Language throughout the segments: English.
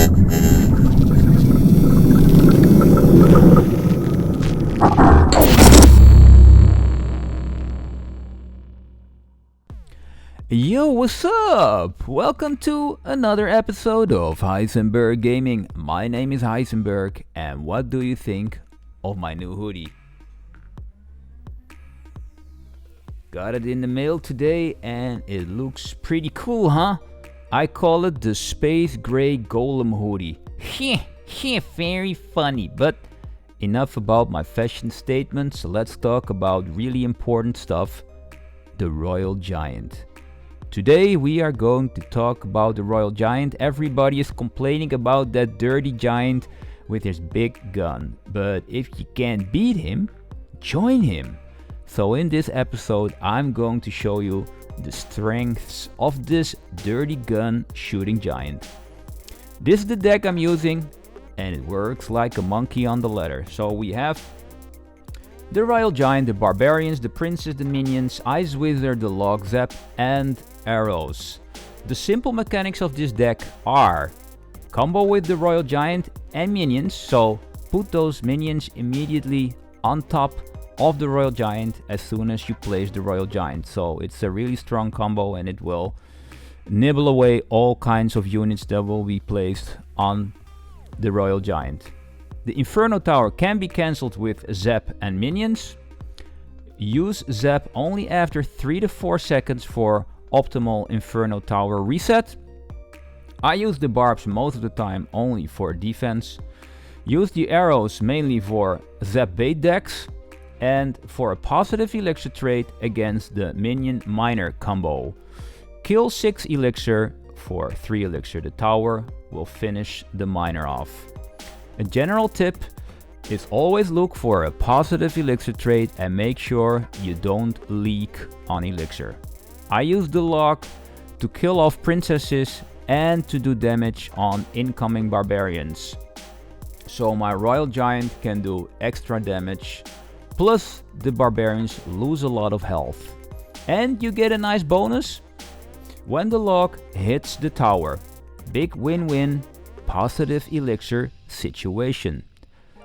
Yo, what's up? Welcome to another episode of Heisenberg Gaming. My name is Heisenberg, and what do you think of my new hoodie? Got it in the mail today, and it looks pretty cool, huh? I call it the Space Gray Golem hoodie. Very funny, but enough about my fashion statements. Let's talk about really important stuff, the Royale Giant. Today we are going to talk about the Royale Giant. Everybody is complaining about that dirty giant with his big gun. But if you can't beat him, join him. So in this episode I'm going to show you the strengths of this dirty gun shooting giant. This is the deck I'm using and it works like a monkey on the ladder. So we have the Royale Giant, the barbarians, the princes, the minions, ice wizard, the log zap, and arrows. The simple mechanics of this deck are combo with the Royale Giant and minions, so put those minions immediately on top of the Royale Giant as soon as you place the Royale Giant. So it's a really strong combo and it will nibble away all kinds of units that will be placed on the Royale Giant. The Inferno Tower can be cancelled with Zap and minions. Use Zap only after 3 to 4 seconds for optimal Inferno Tower reset. I use the barbs most of the time only for defense. Use the arrows mainly for Zap bait decks and for a positive elixir trade against the minion miner combo. Kill 6 elixir for 3 elixir. The tower will finish the miner off. A general tip is always look for a positive elixir trade and make sure you don't leak on elixir. I use the lock to kill off princesses and to do damage on incoming barbarians. So my Royale Giant can do extra damage, plus the barbarians lose a lot of health. And you get a nice bonus when the lock hits the tower. Big win-win, positive elixir situation.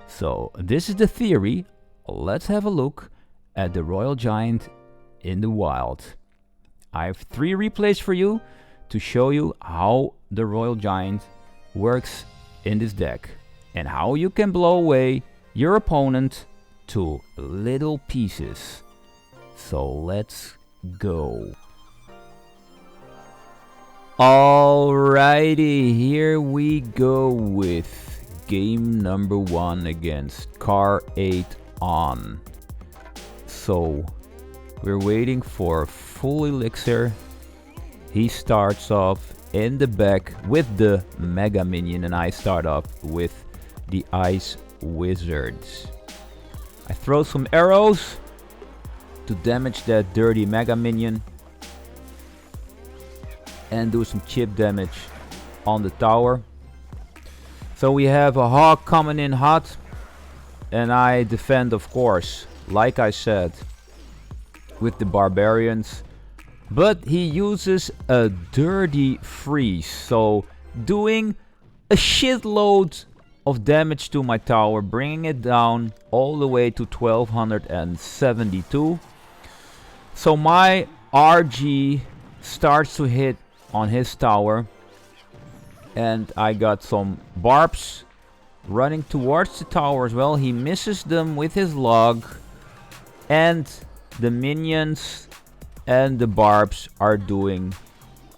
So this is the theory. Let's have a look at the Royale Giant in the wild. I have 3 replays for you to show you how the Royale Giant works in this deck and how you can blow away your opponent to little pieces. So let's go. Alrighty, here we go with game number 1 against Car 8 on. So we're waiting for full elixir. He starts off in the back with the mega minion and I start off with the ice wizards. I throw some arrows to damage that dirty mega minion and do some chip damage on the tower. So we have a hawk coming in hot and I defend, of course, like I said, with the barbarians, but he uses a dirty freeze, so doing a shitload of damage to my tower, bringing it down all the way to 1272. So my RG starts to hit on his tower and I got some barbs running towards the tower as well. He misses them with his log and the minions and the barbs are doing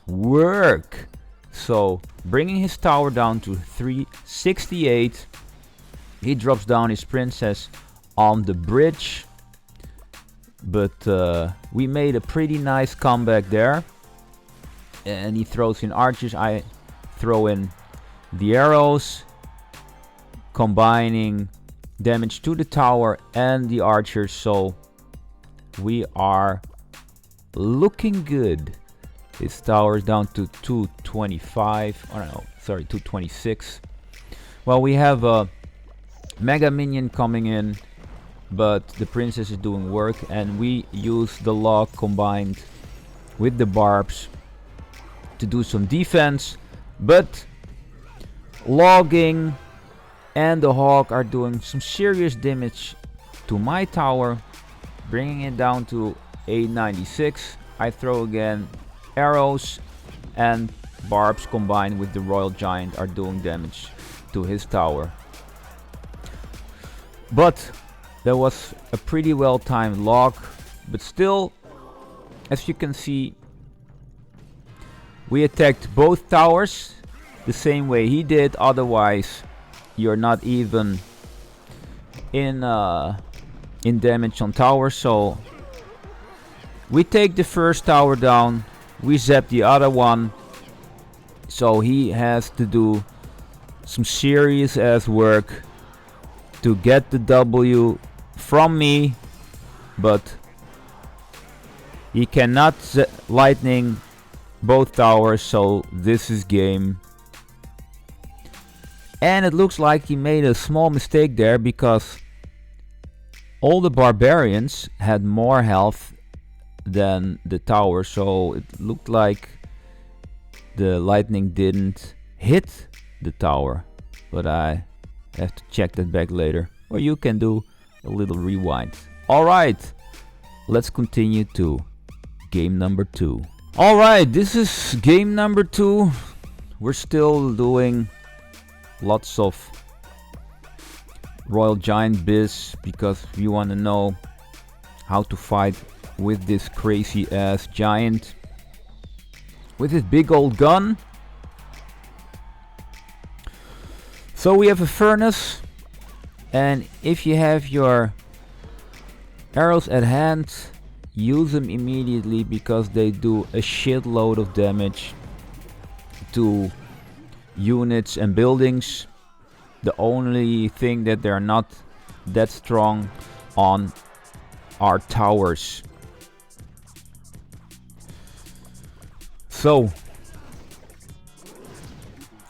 work. So bringing his tower down to 368. He drops down his princess on the bridge, but we made a pretty nice comeback there. And he throws in archers. I throw in the arrows, combining damage to the tower and the archers. So we are looking good. His tower is down to 225. Oh no, sorry, 226. Well, we have a mega minion coming in, but the princess is doing work, and we use the log combined with the barbs to do some defense. But Logging and the hawk are doing some serious damage to my tower, bringing it down to 896. I throw again arrows, and barbs combined with the Royal Giant are doing damage to his tower. But there was a pretty well timed log, but still, as you can see, we attacked both towers the same way he did. Otherwise you're not even in damage on tower. So we take the first tower down, we zap the other one, so he has to do some serious ass work to get the W from me, but he cannot lightning both towers, so this is game. And it looks like he made a small mistake there, because all the barbarians had more health than the tower, so it looked like the lightning didn't hit the tower. But I have to check that back later, or you can do a little rewind. Alright, let's continue to game number 2. Alright, this is game number 2. We're still doing lots of Royal Giant biz, because we want to know how to fight with this crazy ass giant with his big old gun. So we have a furnace, and if you have your arrows at hand, use them immediately, because they do a shitload of damage to units and buildings. The only thing that they're not that strong on are towers. So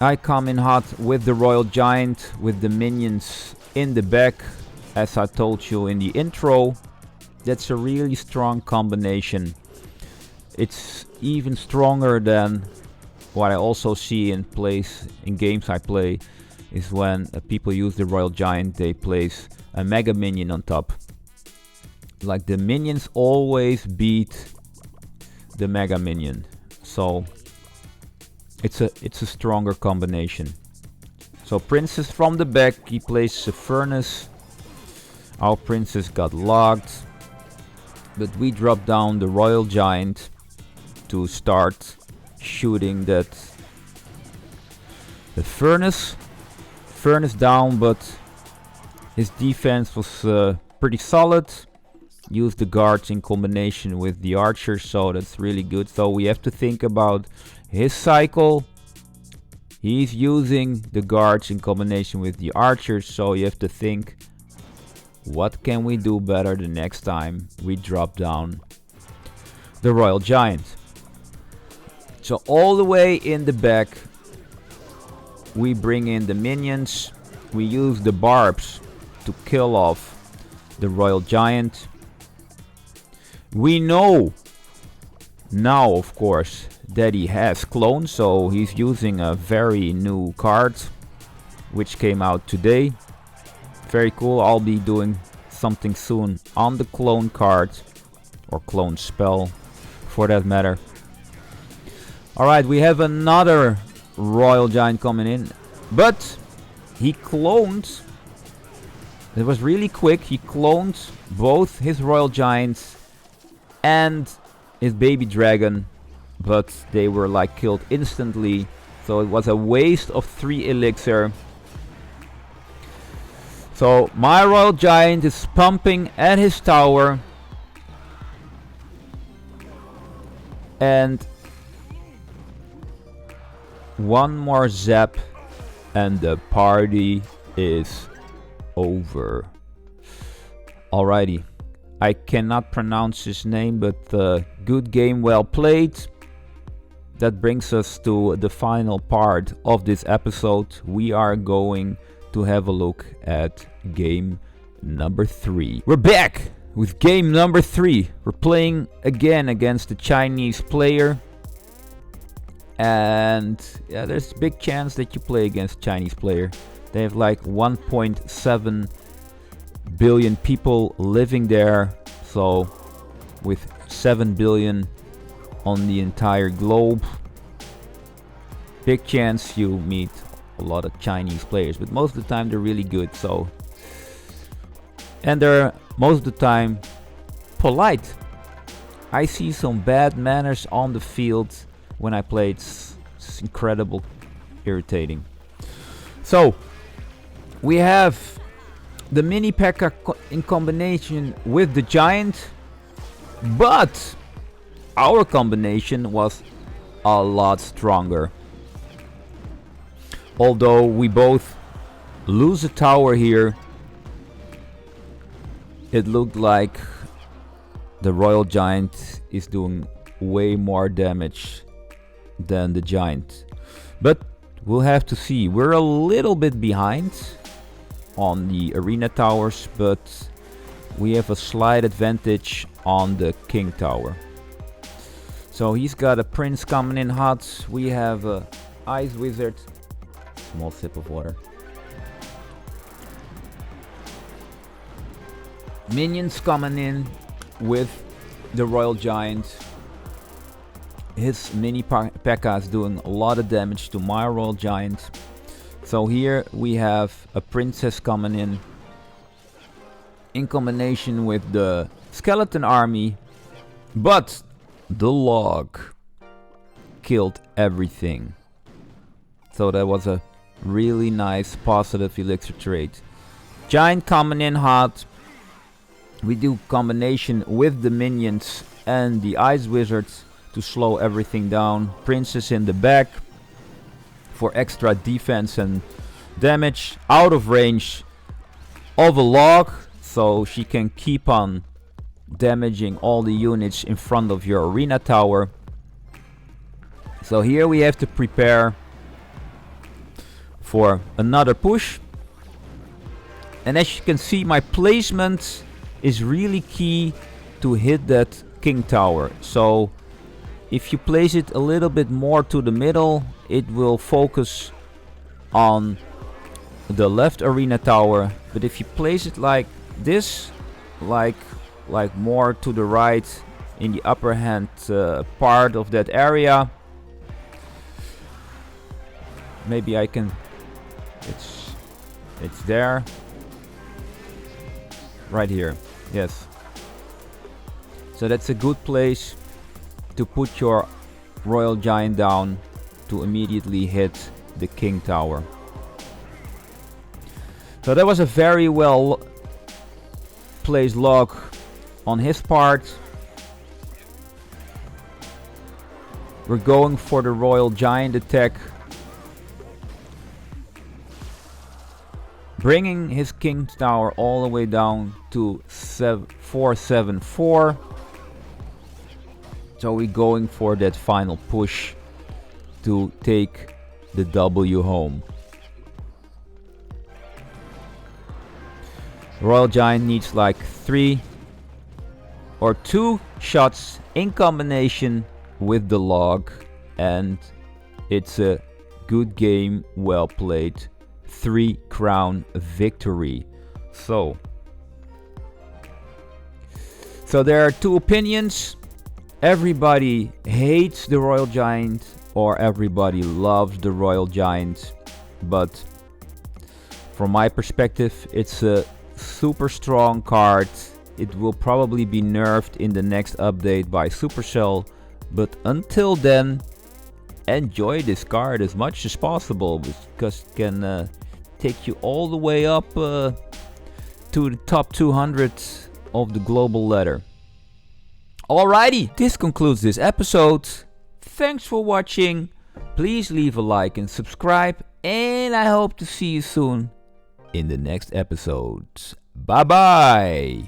I come in hot with the Royal Giant, with the minions in the back, as I told you in the intro. That's a really strong combination. It's even stronger than what I also see in games I play, is when people use the Royal Giant, they place a mega minion on top. Like, the minions always beat the mega minion, so it's a stronger combination. So princess from the back, he places a furnace. Our princess got logged, but we drop down the Royal Giant to start shooting the furnace down, but his defense was pretty solid. Used the guards in combination with the archers, so that's really good. So we have to think about his cycle. He's using the guards in combination with the archers, so you have to think, what can we do better the next time we drop down the Royal Giant? So all the way in the back, we bring in the minions. We use the barbs to kill off the Royal Giant. We know now, of course, that he has clones, so he's using a very new card which came out today. Very cool. I'll be doing something soon on the clone card, or clone spell for that matter. Alright, we have another Royal Giant coming in, but he cloned. It was really quick. He cloned both his Royal Giants and his baby dragon, but they were like killed instantly, so it was a waste of 3 elixir. So my Royal Giant is pumping at his tower, and one more zap and the party is over. Alrighty, I cannot pronounce his name, but good game, well played. That brings us to the final part of this episode. We are going to have a look at game number 3. We're back with game number 3. We're playing again against the Chinese player, And yeah, there's a big chance that you play against Chinese player. They have like 1.7 billion people living there, so with 7 billion on the entire globe, big chance you meet a lot of Chinese players, but most of the time they're really good. So, and they're most of the time polite. I see some bad manners on the field when I play. It's incredible, irritating. So we have the mini P.E.K.K.A in combination with the giant, but our combination was a lot stronger. Although we both lose a tower here, it looked like the Royal Giant is doing way more damage than the giant. But we'll have to see. We're a little bit behind on the arena towers, but we have a slight advantage on the king tower. So he's got a prince coming in hot. We have a ice wizard. Small sip of water. Minions coming in with the Royal Giant. His mini P.E.K.K.A is doing a lot of damage to my Royal Giant. So here we have a princess coming in combination with the skeleton army, but the log killed everything. So that was a really nice positive elixir trade. Giant coming in hot. We do combination with the minions and the ice wizards to slow everything down. Princess in the back for extra defense and damage, out of range of a log, so she can keep on damaging all the units in front of your arena tower. So here we have to prepare for another push. And as you can see, my placement is really key to hit that king tower. So if you place it a little bit more to the middle, it will focus on the left arena tower. But if you place it like this, like more to the right in the upper hand part of that area, maybe I can, it's there, right here, yes. So that's a good place to put your Royal Giant down to immediately hit the king tower. So that was a very well placed log on his part. We're going for the Royal Giant attack, bringing his king tower all the way down to 474. So we're going for that final push to take the W home. Royal Giant needs like 3 or 2 shots in combination with the log, and it's a good game, well played. 3 crown victory. So there are 2 opinions. Everybody hates the Royal Giant or everybody loves the Royal Giant, but from my perspective, it's a super strong card. It will probably be nerfed in the next update by Supercell, but until then, enjoy this card as much as possible, because it can take you all the way up to the top 200 of the global ladder. Alrighty, this concludes this episode. Thanks for watching. Please leave a like and subscribe, and I hope to see you soon in the next episode. Bye bye.